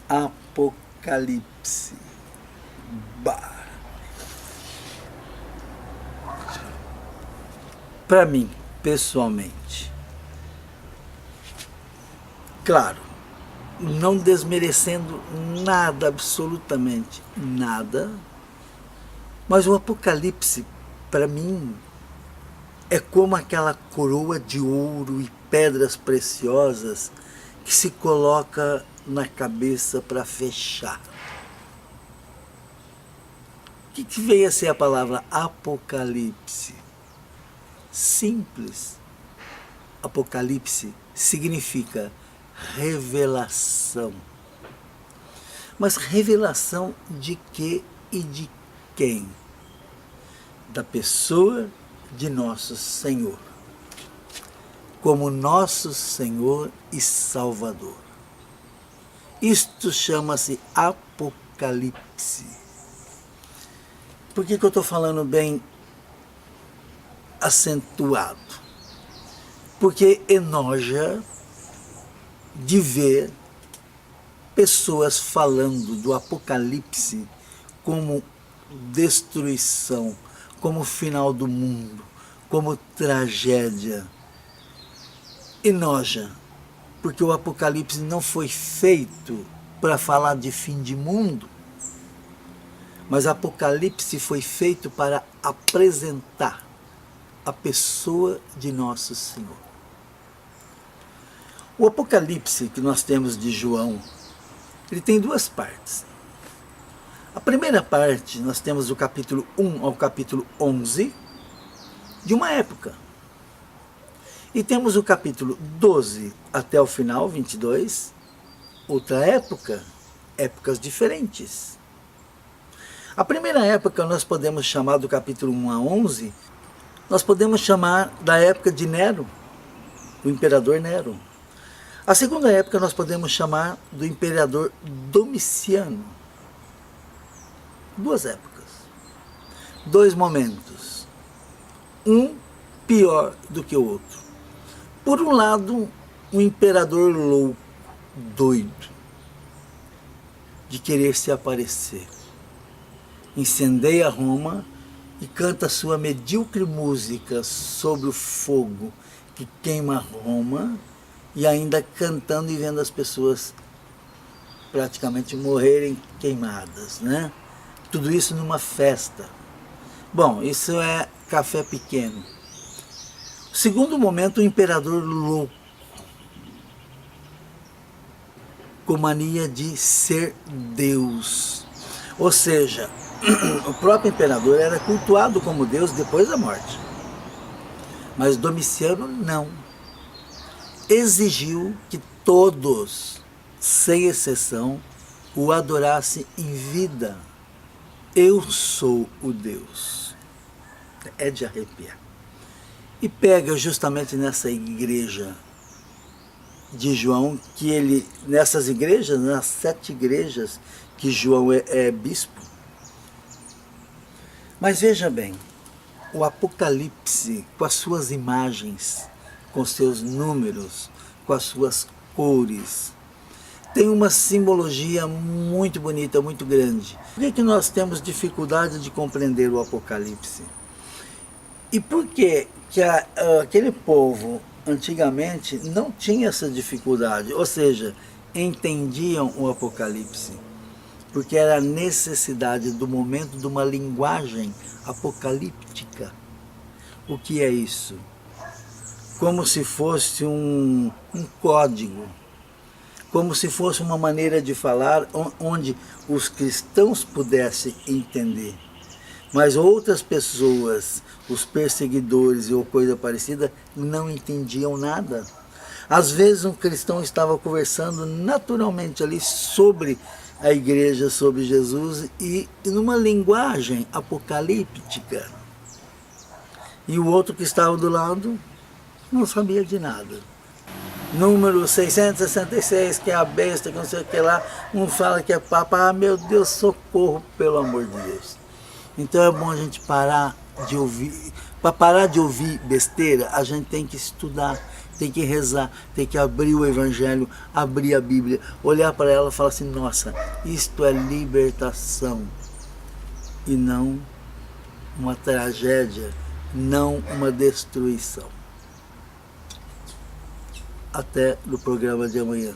Apocalipse. Bah. Para mim, pessoalmente, claro, não desmerecendo nada, absolutamente nada, mas o Apocalipse, para mim, é como aquela coroa de ouro e pedras preciosas que se coloca na cabeça para fechar. O que veio a ser a palavra Apocalipse? Simples. Apocalipse significa revelação. Mas revelação de quê e de quem? Da pessoa de nosso Senhor, como nosso Senhor e Salvador. Isto chama-se Apocalipse. Por que eu estou falando bem acentuado? Porque enoja de ver pessoas falando do Apocalipse como destruição, como final do mundo, como tragédia. Enoja, porque o Apocalipse não foi feito para falar de fim de mundo, mas Apocalipse foi feito para apresentar a pessoa de nosso Senhor. O Apocalipse que nós temos de João, ele tem duas partes. A primeira parte, nós temos do capítulo 1 ao capítulo 11, de uma época. E temos o capítulo 12 até o final, 22, outra época, épocas diferentes. A primeira época nós podemos chamar do capítulo 1 a 11, nós podemos chamar da época de Nero, o imperador Nero. A segunda época nós podemos chamar do imperador Domiciano. Duas épocas, dois momentos, um pior do que o outro. Por um lado, um imperador louco, doido, de querer se aparecer. Incendeia Roma e canta sua medíocre música sobre o fogo que queima Roma, e ainda cantando e vendo as pessoas praticamente morrerem queimadas, né? Tudo isso numa festa. Bom, isso é café pequeno. Segundo momento, o imperador louco, com mania de ser Deus. Ou seja, o próprio imperador era cultuado como Deus depois da morte. Mas Domiciano não. Exigiu que todos, sem exceção, o adorassem em vida. Eu sou o Deus. É de arrepiar. E pega justamente nessa igreja de João, que ele, nessas igrejas, nas 7 igrejas que João é bispo. Mas veja bem, o Apocalipse, com as suas imagens, com seus números, com as suas cores, tem uma simbologia muito bonita, muito grande. Por que nós temos dificuldade de compreender o Apocalipse? E por que aquele povo, antigamente, não tinha essa dificuldade? Ou seja, entendiam o Apocalipse. Porque era a necessidade do momento de uma linguagem apocalíptica. O que é isso? Como se fosse um código, como se fosse uma maneira de falar onde os cristãos pudessem entender. Mas outras pessoas, os perseguidores ou coisa parecida, não entendiam nada. Às vezes um cristão estava conversando naturalmente ali sobre a igreja, sobre Jesus, e numa linguagem apocalíptica. E o outro que estava do lado não sabia de nada. Número 666, que é a besta, que não sei o que lá, um fala que é papa, ah, meu Deus, socorro, pelo amor de Deus. Então é bom a gente parar de ouvir. Para parar de ouvir besteira, a gente tem que estudar. tem que rezar, tem que abrir o Evangelho, abrir a Bíblia, olhar para ela e falar assim, nossa, isto é libertação e não uma tragédia, não uma destruição. Até no programa de amanhã.